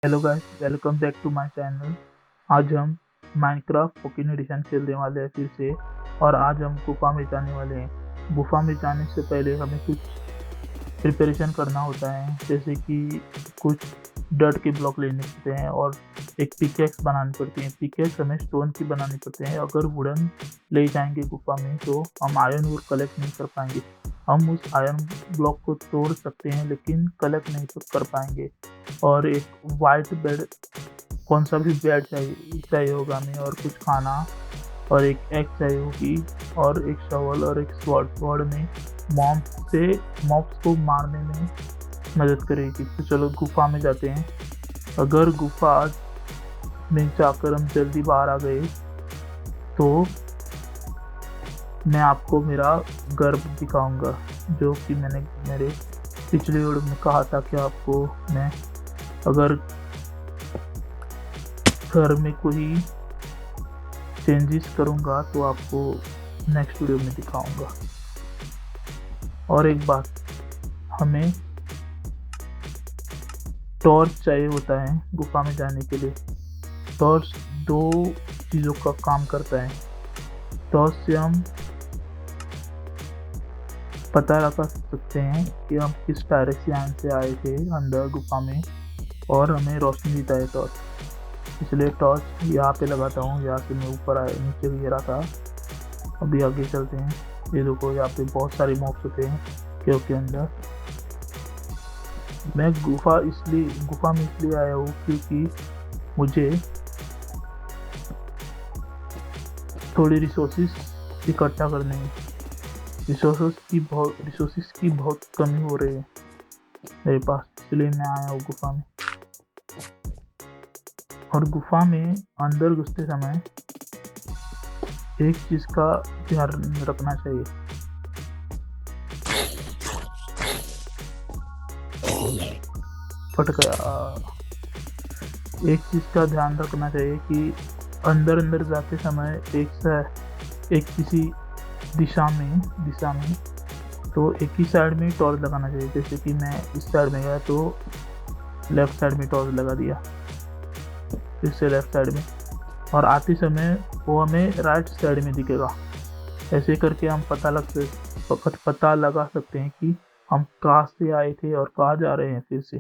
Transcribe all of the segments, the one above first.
Hello guys, welcome back to my channel. आज हम Minecraft पोकेन addition खेलने वाले हैं फिर से। और आज हम गुफा में जाने वाले हैं। गुफा में जाने से पहले हमें कुछ प्रिपरेशन करना होता है, जैसे कि कुछ डर्ट के ब्लॉक लेने पड़ते हैं और एक पिकेक्स बनानी पड़ती है। पिकेक्स हमें स्टोन की बनानी पड़ते हैं। अगर वुडन ले जाएंगे गुफा में तो हम आयरन वुड कलेक्ट नहीं कर पाएंगे। हम उस आयरन ब्लॉक को तोड़ सकते हैं लेकिन कलेक्ट नहीं कर पाएंगे। और एक वाइट बेड, कौन सा भी बेड चाहिए होगा हमें, और कुछ खाना, और एक एग चाहिए होगी, और एक शवल और एक स्वॉर्ड में मॉब्स को मारने में मदद करेगी। तो चलो गुफा में जाते हैं। अगर गुफा में जाकर हम जल्दी बाहर आ गए तो मैं आपको मेरा घर दिखाऊंगा, जो कि मैंने मेरे पिछले वीडियो में कहा था कि आपको मैं अगर घर में कोई चेंजेस करूंगा तो आपको नेक्स्ट वीडियो में दिखाऊंगा। और एक बात, हमें टॉर्च चाहिए होता है गुफा में जाने के लिए। टॉर्च दो चीज़ों का काम करता है। टॉर्च से हम पता लगा सकते हैं कि हम किस डायरेक्शन से आए थे अंदर गुफा में, और हमें रोशनी देता है टॉर्च। इसलिए टॉर्च यहाँ पे लगाता हूँ। यहाँ से मैं ऊपर आया, नीचे गिरा था। अभी आगे चलते हैं। ये देखो, यहाँ पे बहुत सारे मॉब्स होते हैं क्योंकि अंदर। मैं गुफा में इसलिए आया हूँ क्योंकि मुझे थोड़ी रिसोर्सेज इकट्ठा करने हैं। रिसोर्सेज की बहुत कमी हो रही है मेरे पास, इसलिए मैं आया हूँ गुफा में। और गुफा में अंदर घुसते समय एक चीज का ध्यान रखना चाहिए। फट गया। एक चीज का ध्यान रखना चाहिए कि अंदर जाते समय एक किसी दिशा में तो एक ही साइड में टॉर्च लगाना चाहिए। जैसे कि मैं इस साइड में गया तो लेफ्ट साइड में टॉर्च लगा दिया, फिर से लेफ्ट साइड में, और आते समय वो हमें राइट साइड में दिखेगा। ऐसे करके हम पता लगा सकते हैं कि हम कहाँ से आए थे और कहाँ जा रहे हैं फिर से।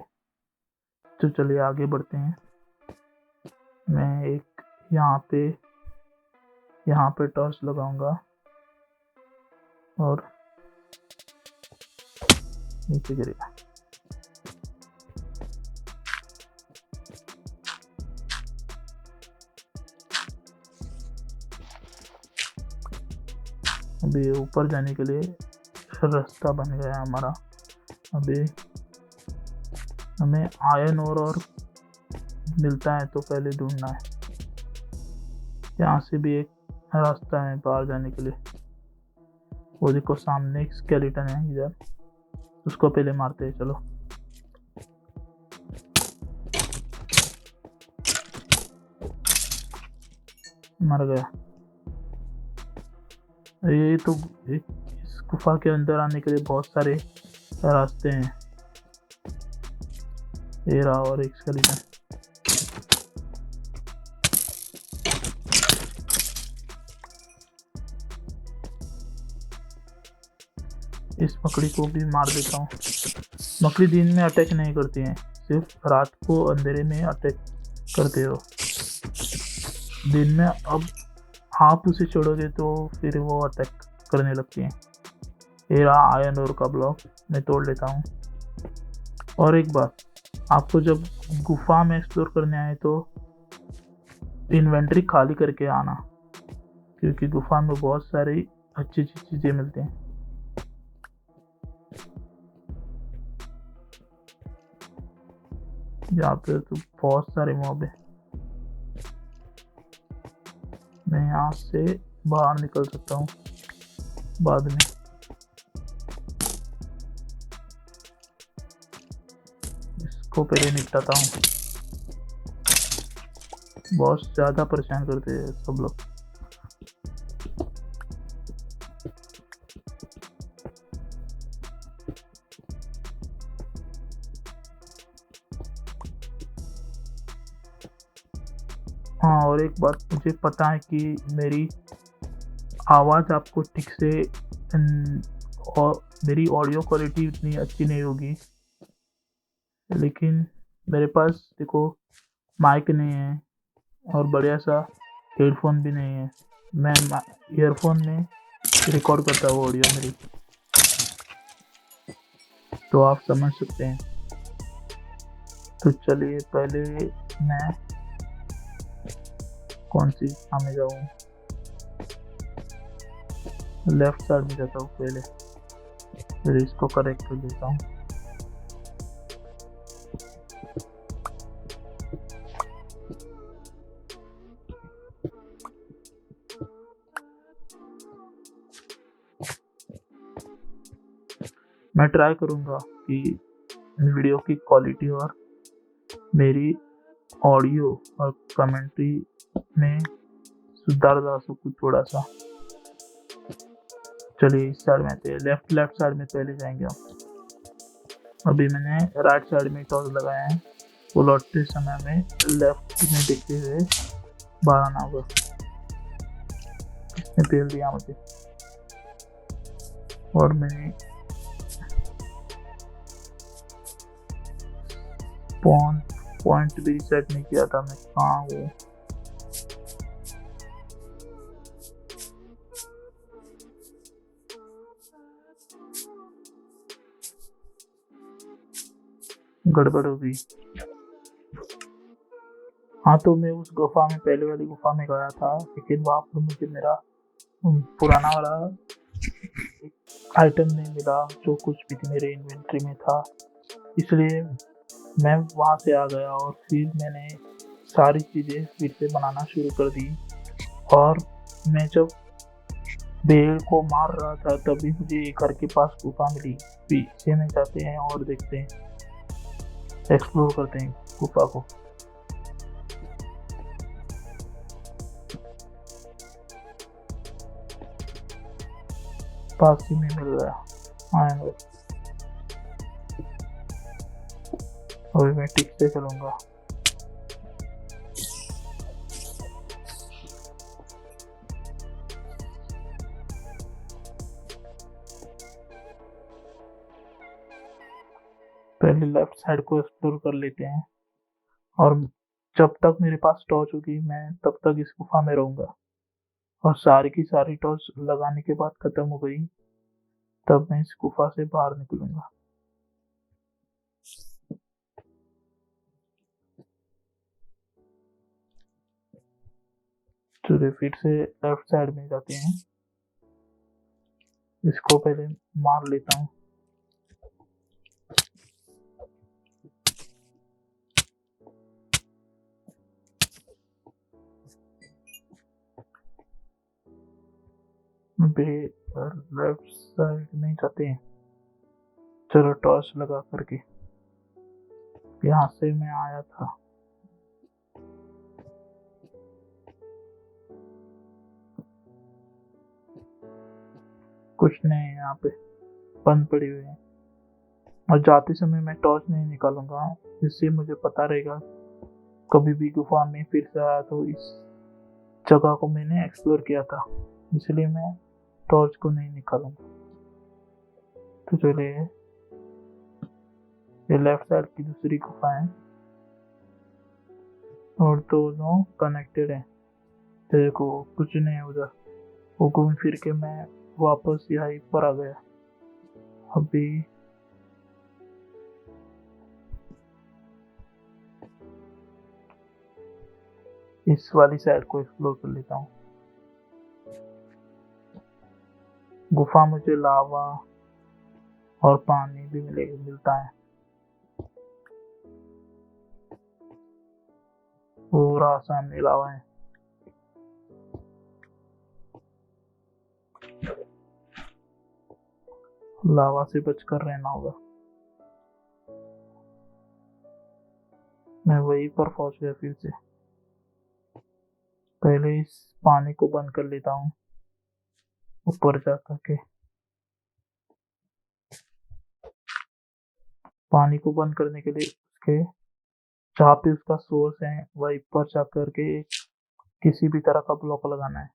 तो चलिए आगे बढ़ते हैं। मैं एक यहाँ पे टॉर्च लगाऊंगा और नीचे गिरेगा। अभी ऊपर जाने के लिए रास्ता बन गया हमारा। अभी हमें आयरन और मिलता है तो पहले ढूंढना है। यहाँ से भी एक रास्ता है बाहर जाने के लिए। वो देखो, सामने एक स्केलेटन है इधर, उसको पहले मारते हैं। चलो, मर गया। ये तो इस गुफा के अंदर आने के लिए बहुत सारे रास्ते हैं। ये रहा और एक स्केलेटन। इस मकड़ी को भी मार देता हूँ। मकड़ी दिन में अटैक नहीं करती हैं, सिर्फ रात को अंधेरे में अटैक करते हो। दिन में अब आप उसे छोड़ोगे तो फिर वो अटैक करने लगती हैं। ये रहा आयरन ओर का ब्लॉक, मैं तोड़ लेता हूँ। और एक बात, आपको जब गुफा में एक्सप्लोर करने आए तो इन्वेंटरी खाली करके आना, क्योंकि गुफा में बहुत सारी अच्छी अच्छी चीजें मिलती हैं। यहाँ पे तो बहुत सारे मॉब है। मैं यहाँ से बाहर निकल सकता हूँ बाद में। इसको पहले निपटाता हूँ। बहुत ज्यादा परेशान करते हैं सब लोग। हाँ, और एक बात मुझे पता है कि मेरी आवाज़ आपको ठीक से अन और मेरी ऑडियो क्वालिटी उतनी अच्छी नहीं होगी, लेकिन मेरे पास देखो माइक नहीं है और बढ़िया-सा हेडफ़ोन भी नहीं है। मैं मा ईयरफ़ोन में रिकॉर्ड करता हूँ ऑडियो मेरी, तो आप समझ सकते हैं। तो चलिए पहले मैं कौन-सी दिशा में जाऊँ? लेफ्ट साइड में जाता हूँ पहले, फिर इसको करेक्ट कर लेता हूँ। मैं ट्राई करूँगा कि वीडियो की क्वालिटी और मेरी ऑडियो और कमेंट्री में सुधार ला सकूँ थोड़ा-सा। चलिए इस साइड में थे, लेफ्ट साइड में पहले जाएँगे हम। अभी मैंने राइट साइड में टॉस लगाया है, वो लौटते समय में लेफ्ट में देखते हुए बाहर आना होगा। इसने पेल दिया मुझे और मैंने पॉइंट भी सेट नहीं किया था, मैं कहाँ हूँ। गड़बड़ हो गई। हाँ, तो मैं उस गुफा में पहले वाली गुफा में गया था, लेकिन वहाँ पर मुझे मेरा पुराना वाला आइटम नहीं मिला, जो कुछ भी मेरे इन्वेंटरी में था। इसलिए मैं वहाँ से आ गया और फिर मैंने सारी चीज़ें फिर से बनाना शुरू कर दी। और मैं जब भेड़ को मार रहा था तभी मुझे घर के पास गुफा मिली। पीछे में जाते हैं और देखते हैं, एक्सप्लोर करते हैं गुफा को। पास ही में मिल गया आयरन। अभी मैं ठीक से चलूँगा। पहले लेफ्ट साइड को एक्सप्लोर कर लेते हैं और जब तक मेरे पास टॉर्च होगी मैं तब तक इस गुफा में रहूँगा। और सारी की सारी टॉर्च लगाने के बाद खत्म हो गई, तब मैं इस गुफा से बाहर निकलूँगा। चलिए फिर से लेफ्ट साइड में जाते हैं। इसको पहले मार लेता हूँ। लेफ्ट साइड में जाते हैं। चलो टॉर्च लगा करके, यहाँ से मैं आया था। कुछ नहीं है यहाँ पे, बंद पड़ी हुई है। और जाते समय मैं टॉर्च नहीं निकालूंगा, इससे मुझे पता रहेगा कभी भी गुफा में फिर से आया तो इस जगह को मैंने एक्सप्लोर किया था, इसलिए मैं टॉर्च को नहीं निकालूंगा। तो चलिए, ये लेफ्ट साइड की दूसरी गुफा है और दोनों कनेक्टेड है। देखो कुछ नहीं है उधर, वो घूम फिर के मैं वापस यहीं पर आ गया। अभी इस वाली साइड को एक्सप्लोर कर लेता हूँ। गुफा मुझे लावा और पानी भी मिलता है। पूरा सामने लावा है। लावा से बचकर रहना होगा। मैं वहीं पर पहुंच गया फिर से। पहले इस पानी को बंद कर लेता हूँ ऊपर जा करके। पानी को बंद करने के लिए उसके जहाँ पे उसका सोर्स है वहीं पर जा करके किसी भी तरह का ब्लॉक लगाना है,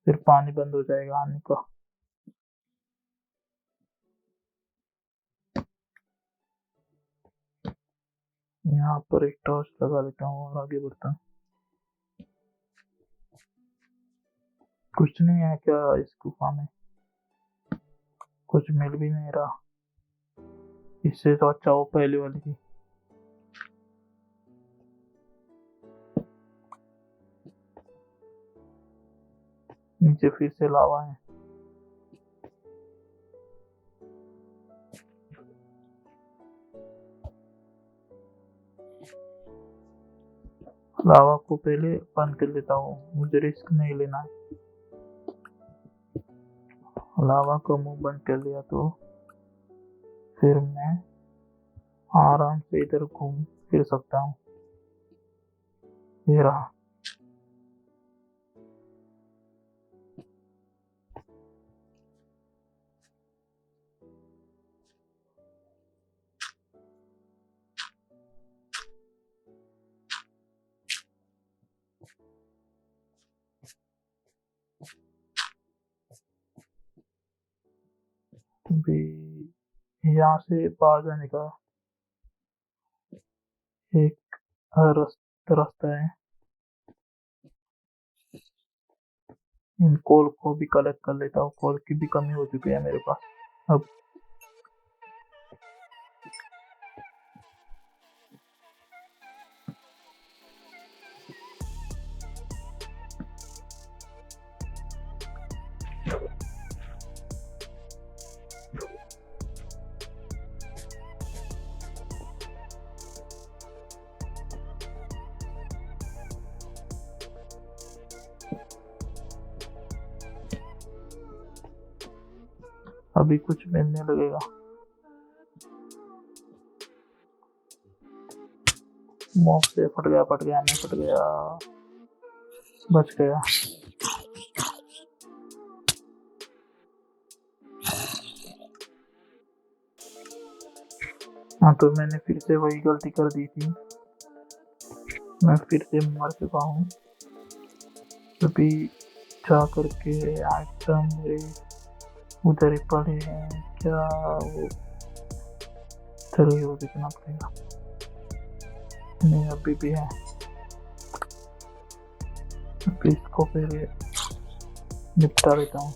फिर पानी बंद हो जाएगा आने का। यहाँ पर एक टॉर्च लगा लेता हूँ और आगे बढ़ता हूँ। कुछ नहीं है क्या इस गुफा में? कुछ मिल भी नहीं रहा। इससे तो अच्छा वो पहले वाली थी। नीचे फिर से लावा है। लावा को पहले बंद कर लेता हूँ, मुझे रिस्क नहीं लेना है। लावा का मुंह बंद कर लिया तो फिर मैं आराम से इधर घूम फिर सकता हूँ। ये रहा। भी यहाँ से बाहर जाने का एक रास्ता है। इन कोल को भी कलेक्ट कर लेता हूँ, कोल की भी कमी हो चुकी है मेरे पास अब। अभी कुछ मिलने लगेगा। मॉब से फट गया मैं फट गया, बच गया। हाँ, तो मैंने फिर से वही गलती कर दी थी। मैं फिर से मर चुका हूँ। अभी जा करके आइटम मेरे उधर ही पड़े हैं क्या? वो चलिए वो देखना पड़ेगा। नहीं, अभी भी है। अभी इसको पहले निपटा लेता हूँ।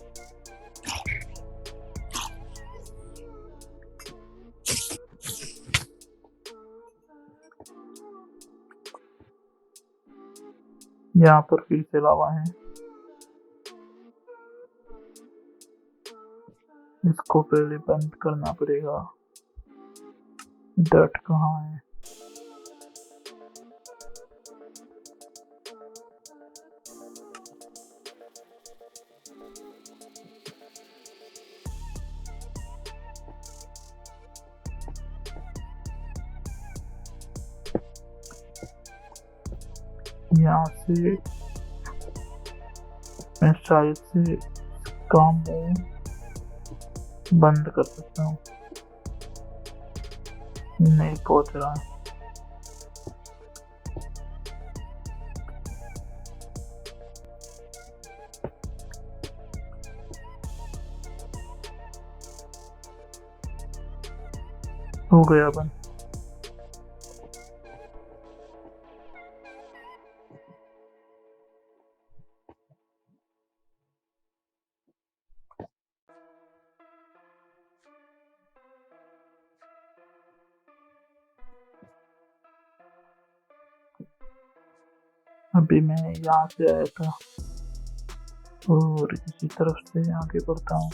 यहाँ पर फिर से लावा है। इसको पहले बंद करना पड़ेगा। डर्ट कहाँ है? यहाँ से मैं शायद से काम बंद कर सकता हूँ। नहीं पहुंच रहा है। हो गया बंद। अभी मैं यहाँ से आया था और इसी तरफ से आगे बढ़ता हूँ।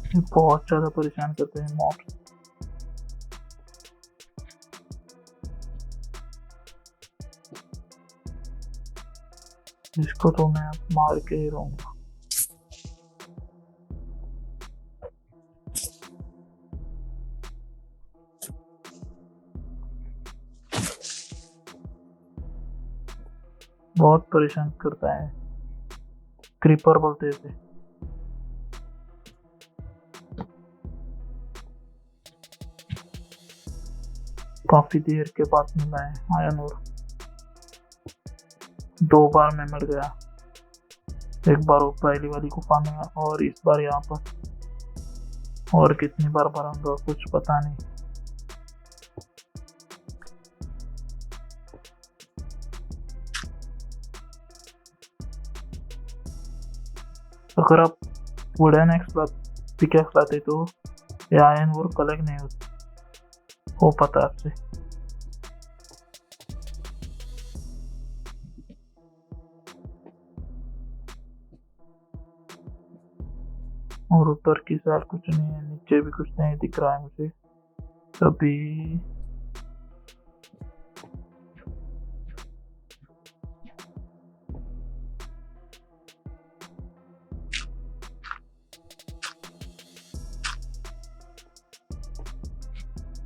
ये बहुत ज्यादा परेशान करते हैं मॉब। इसको तो मैं अब मार के ही रहूंगा। बहुत परेशान करता है। क्रीपर बोलते थे। काफी देर के बाद मिला है आयन और 2 बार मैं मर गया। एक बार वो पहली वाली गुफा में और इस बार यहाँ पर। और कितनी बार मरूंगा कुछ पता नहीं। अगर आप वुडन पिकेक्स लाते तो ये आयन और कलेक्ट नहीं हो पाता आपसे। और ऊपर की साइड कुछ नहीं है, नीचे भी कुछ नहीं दिख रहा है मुझे अभी।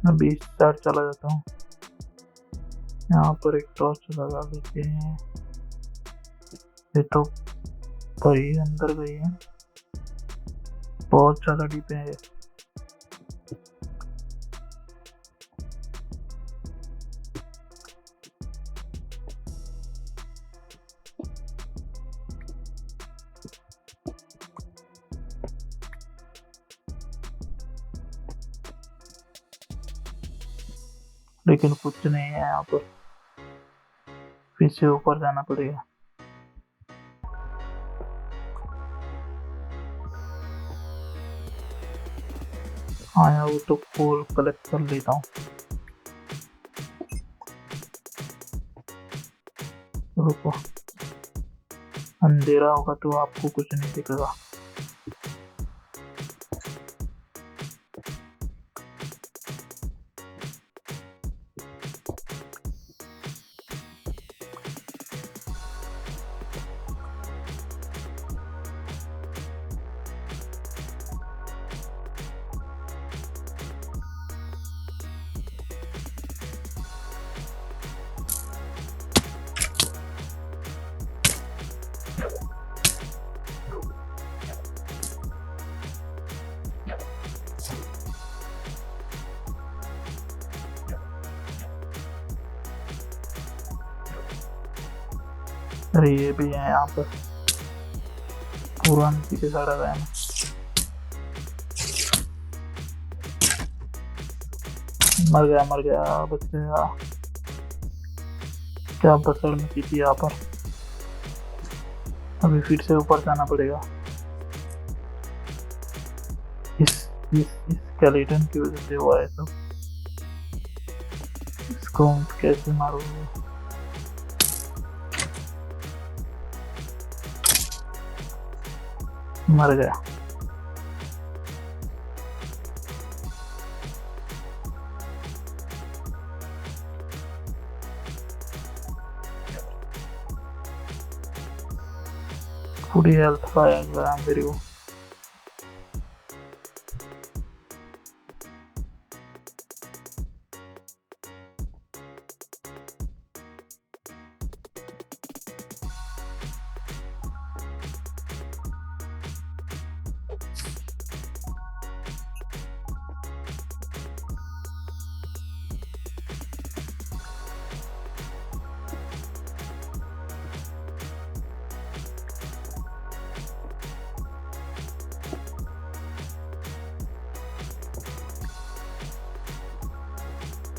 अभी इस साइड चला जाता हूँ। यहाँ पर एक टॉर्च लगा लेते हैं। ये तो भाई अंदर गई है, बहुत ज्यादा डीप है। लेकिन कुछ नहीं है यहाँ पर, फिर से ऊपर जाना पड़ेगा। हाँ यार, वो तो फूल कलेक्ट कर लेता हूँ। रुको, अंधेरा होगा तो आपको कुछ नहीं दिखेगा। अरे ये भी है यहाँ पर, पूरा नीचे के साइड आ गया मैं। मर गया बच गया। क्या बसड़ में की थी यहाँ पर। अभी फिर से ऊपर जाना पड़ेगा। इस स्केलेटन की वजह से हुआ है सब। इसको कैसे मारूं? मर गया। पूरी हेल्थ पाया गया मेरी को।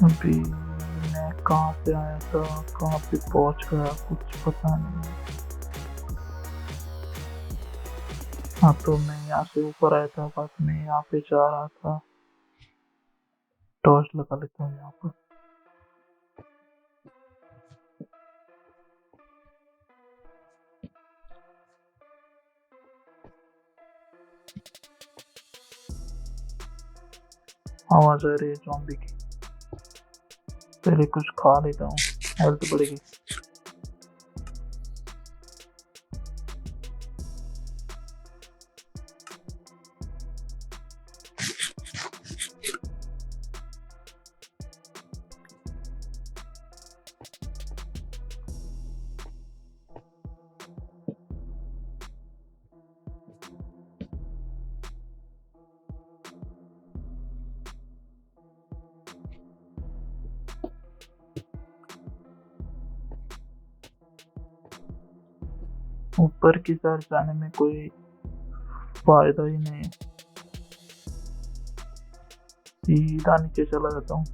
अभी मैं कहाँ से आया था, कहाँ पे पहुंच गया कुछ पता नहीं। हाँ तो मैं यहाँ से ऊपर आया था, बाद में यहाँ पे जा रहा था। टॉर्च लगा लेता हूँ यहाँ पर। आवाज आ रही है ज़ॉम्बी की। पहले कुछ खा लेता हूँ, हेल्थ बढ़ेगी। ऊपर की साइड जाने में कोई फायदा ही नहीं है, सीधा नीचे चला जाता हूँ।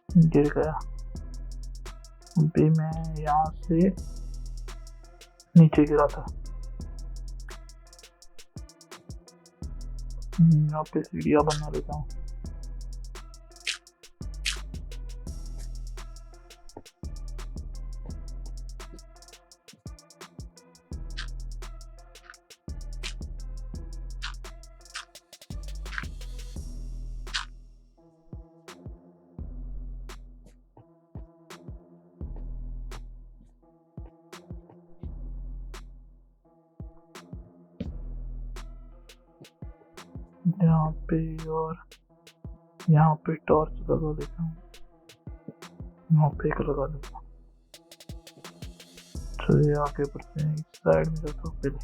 गिर गया। अभी मैं यहाँ से नीचे गिरा था। यहाँ पे सीढ़ियाँ बना लेता हूँ। यहाँ पे और यहाँ पे टॉर्च लगा लेता हूँ। यहाँ पे एक लगा लेता हूँ। चलिए आगे बढ़ते हैं। इस साइड में जाता हूँ पहले।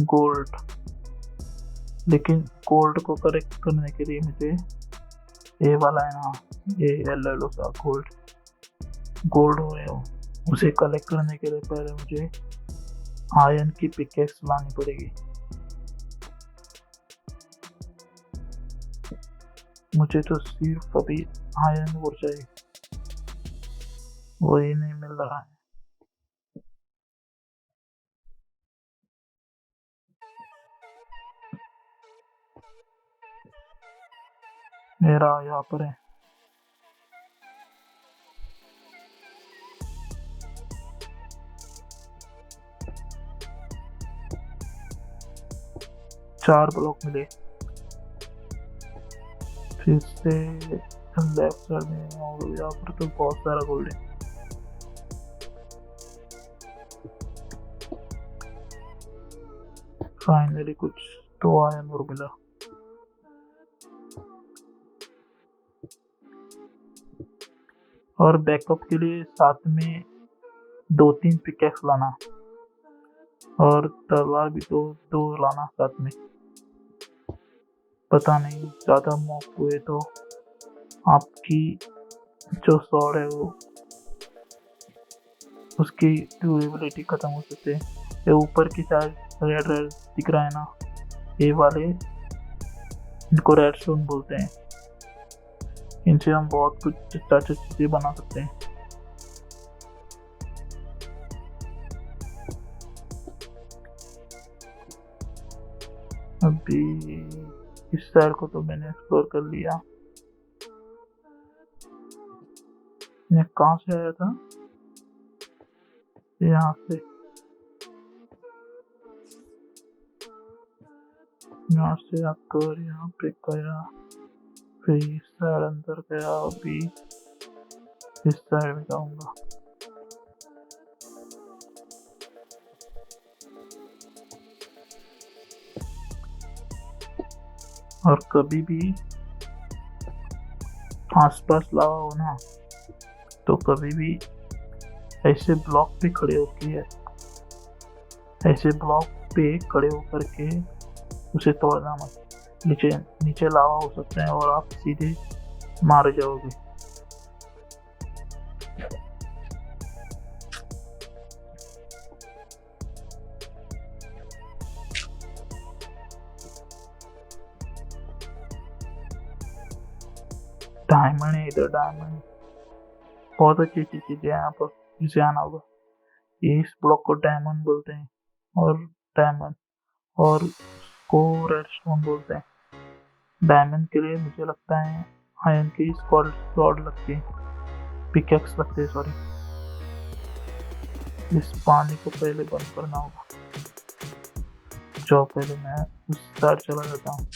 गोल्ड, लेकिन गोल्ड को करेक्ट करने के लिए मुझे ये वाला है ना, ये येलो सा गोल्ड हो, उसे कलेक्ट करने के लिए पहले मुझे आयरन की पिकेक्स लानी पड़ेगी। मुझे तो सिर्फ अभी आयरन वो चाहिए, वही नहीं मिल रहा है। मेरा यहाँ पर है। चार ब्लॉक मिले। फिर से लेफ्ट साइड में और यहाँ पर तो बहुत सारा गोल्ड है। फाइनली कुछ तो आयरन और मिला। और बैकअप के लिए साथ में 2-3 पिकेक्स लाना और तलवार भी दो लाना साथ में। पता नहीं ज़्यादा मॉक हुए तो आपकी जो स्वॉर्ड है वो उसकी ड्यूरेबिलिटी खत्म हो सकती है। ये ऊपर की साइड रेड रेड दिख रहा है ना, ये वाले इनको रेडस्टोन बोलते हैं। इनसे हम बहुत कुछ अच्छी चीजें बना सकते हैं। अभी इस साइड को तो मैंने एक्सप्लोर कर लिया। मैं कहाँ से आया था? यहाँ से। यहाँ से आकर यहाँ पे गया, फिर इस साइड अंदर गया। अभी इस साइड में जाऊंगा। और कभी भी आसपास लावा हो ना, तो कभी भी ऐसे ब्लॉक पे खड़े होकर के उसे तोड़ना मत। नीचे लावा हो सकते हैं और आप सीधे मारे जाओगे। डायमंड है इधर, डायमंड बहुत अच्छी चीज है यहाँ पर, इसे आना होगा। इस ब्लॉक को डायमंड बोलते हैं और को रेडस्टोन बोलते हैं। डायमंड के लिए मुझे लगता है आयरन की स्वॉर्ड लगती है, पिकेक्स लगते हैं सॉरी। इस पानी को पहले बंद करना होगा। जो पहले मैं उस साइड चला जाता हूँ।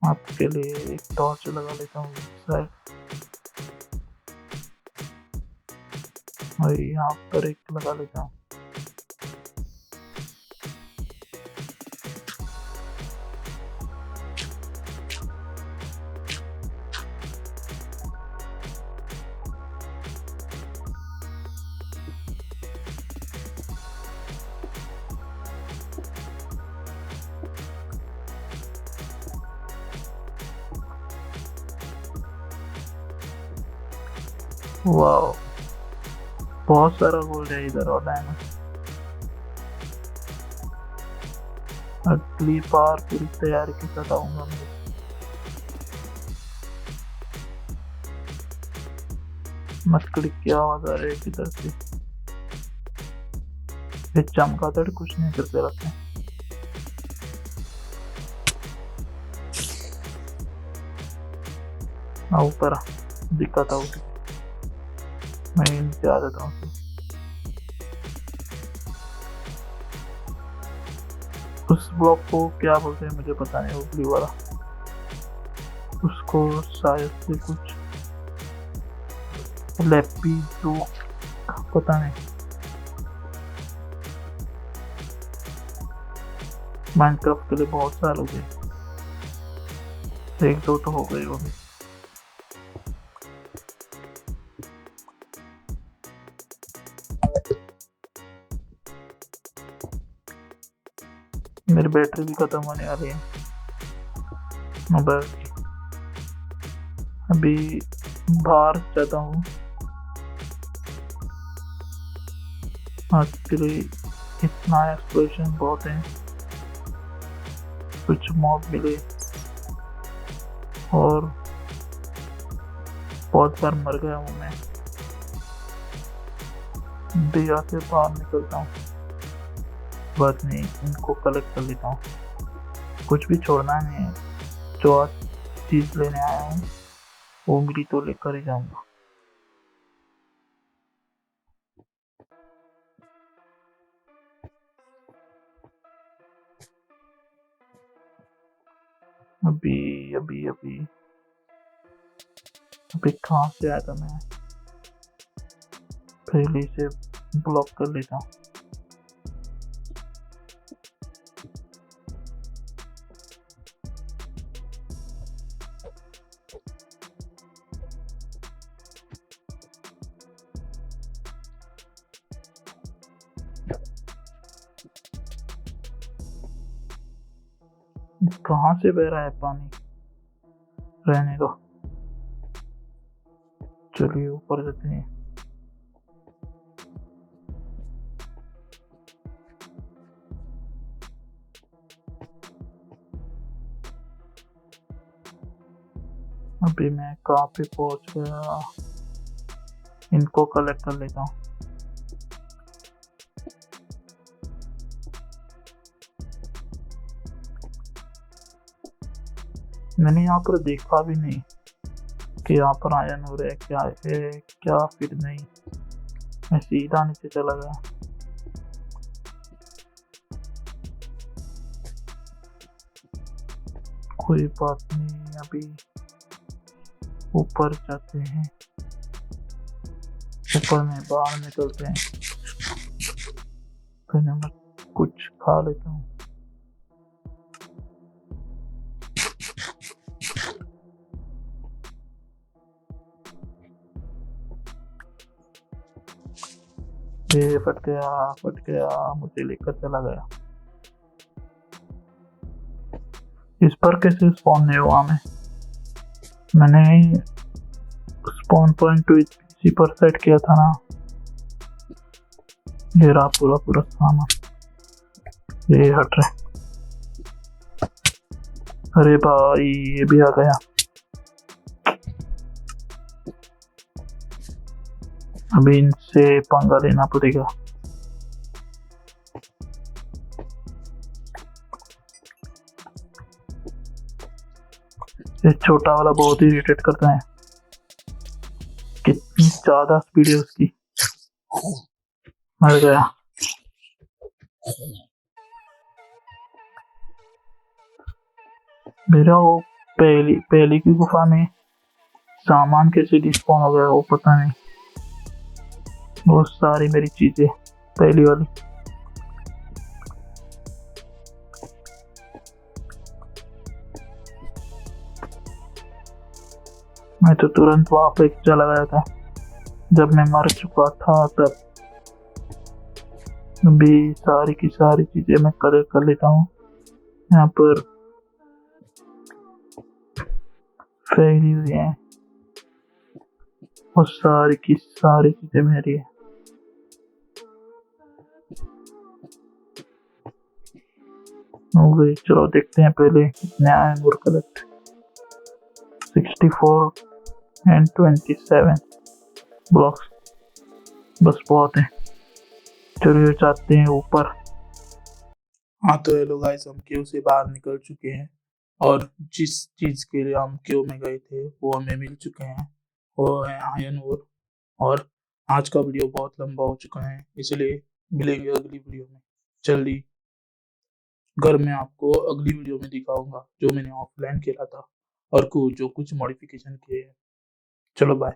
आपके लिए एक टॉर्च लगा लेता हूँ साइड, और यहाँ पर एक लगा लेता हूँ। वाह, बहुत सारा गोल्ड है इधर और डायमंड। अगली बार पूरी तैयारी के साथ आऊंगा मैं। मस्कड़ी की आवाज आ रही है किधर से? ये चमगादड़ कुछ नहीं करते रहते हैं। ऊपर दिक्कत होगी, मैं नीचे आ जाता हूँ। उस ब्लॉक को क्या बोलते हैं मुझे पता नहीं, वो ब्लू वाला, उसको शायद से कुछ लैपी जो पता नहीं। माइनक्राफ्ट के लिए बहुत साल हो गए, एक दो तो हो गए वो भी। मेरी बैटरी भी खत्म होने वाली है मोबाइल की। अभी बाहर जाता हूँ। एक्चुअली इतना एक्सप्लोरेशन बहुत है, कुछ मॉब मिले और बहुत बार मर गया हूँ मैं। दिया से बाहर निकलता हूँ, बात नहीं, इनको कलेक्ट कर लेता हूँ। कुछ भी छोड़ना नहीं है, जो आज चीज लेने आया हूँ वो मिली तो लेकर ही जाऊंगा। अभी अभी अभी अभी कहाँ से आया था मैं? पहले से ब्लॉक कर लेता हूँ। कहाँ से बह रहा है पानी? रहने दो, चलिए ऊपर जाते हैं। अभी मैं कहाँ पे पहुंच गया? इनको कलेक्ट कर लेता हूँ। मैंने यहाँ पर देखा भी नहीं कि यहाँ पर आयन हो रहा है, क्या है क्या फिर नहीं। मैं सीधा नीचे चला गया। कोई बात नहीं, अभी ऊपर जाते हैं, ऊपर में बाहर निकलते हैं। पहले मैं कुछ खा लेता हूँ। ये फट गया, मुझे लेकर चला गया। इस पर कैसे स्पॉन नहीं हुआ? मैंने स्पॉन पॉइंट तो इसी पर सेट किया था ना। ये रहा पूरा पूरा सामान, ये हट रहा है। अरे भाई, ये भी आ गया। अभी इनसे पंगा लेना पड़ेगा। ये छोटा वाला बहुत ही इरिटेट करता है, कितनी ज्यादा स्पीड है उसकी। मर गया। मेरा वो पहली की गुफा में सामान कैसे डिस्पॉन हो गया वो पता नहीं। वो सारी मेरी चीजें पहली वाली। मैं तो तुरंत वहां पे चला गया था जब मैं मर चुका था। तब भी सारी की सारी चीजें मैं कलेक्ट कर लेता हूँ। यहाँ पर फैली हुई है। और सारी की सारी चीजें मेरी है। हो गई, चलो देखते हैं पहले कितने आयन और कलेक्ट। 64 and 27 ब्लॉक्स, बस बहुत है। चलिए जाते हैं ऊपर। हाँ तो हेलो गाइस, हम क्यू से बाहर निकल चुके हैं और जिस चीज के लिए हम क्यू में गए थे वो हमें मिल चुके हैं, वो है आयरन ओर। और आज का वीडियो बहुत लंबा हो चुका है, इसलिए मिलेंगे अगली वीडियो में जल्दी। घर में आपको अगली वीडियो में दिखाऊंगा जो मैंने ऑफलाइन खेला था और कुछ जो कुछ मॉडिफिकेशन किए हैं। चलो बाय।